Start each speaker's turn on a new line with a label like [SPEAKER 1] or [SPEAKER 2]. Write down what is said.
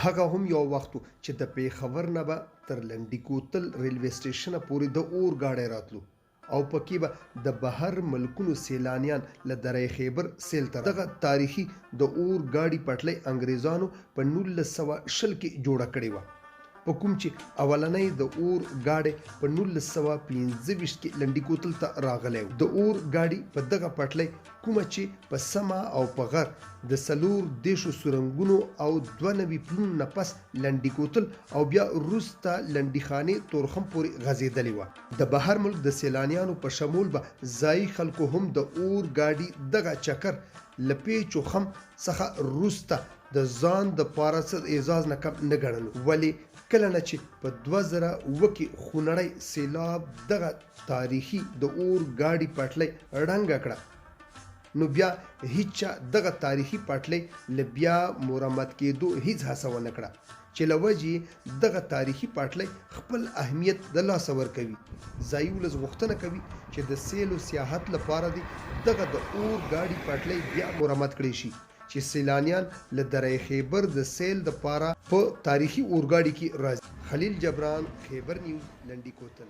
[SPEAKER 1] هغه هم یو وخت چې د پیښور نه به تر لنډي کوتل ریلوے سټیشنه پورې د اور ګاډی راتلو او پکې به د بهر ملکونو سیلانیان له دره خیبر سیل ته دغه تاریخي د اور ګاډي پټلۍ انګریزانو په 1920 کې جوړه کړې وه په کوم چې اولنۍ د اور ګاډی په 1925 کې لنډي کوتل ته راغلی و د اور ګاډي په دغه پټلۍ کومه چې په سمه او په غر د 4 سرنګونو او 92 پلونو نه پس لنډي کوتل او بیا وروسته لنډي خانې تورخم پورې غځېدلې وه د بهر ملک د سیلانیانو په شمول به ځایي خلکو هم د اور ګاډي دغه چکر له پیچ و خم څخه وروسته د ځان د پاره څه اعزاز نه کم نه ګڼلو ولې کله نه چې په 2000 کې خونړی سیلاب دغه تاریخي د اور ګاډي پټلۍ ړنګه کړه نو بیا هیچا دغه تاریخي پټلۍ له بیا مرمت کېدو هیڅ هڅه ونه کړه چې له وجې دغه تاریخي پټلۍ خپل اهمیت د لاسه ورکوي ځایي ولس غوښتنه کوي چې د سیل و سیاحت لپاره دې دغه د اور ګاډي پټلۍ بیا مرمت کړی شي چې سیلانیان له دره خیبر د سیل دپاره په تاریخي اورګاډي کې راځي خلیل جبران خیبر نیوز لنډي کوتل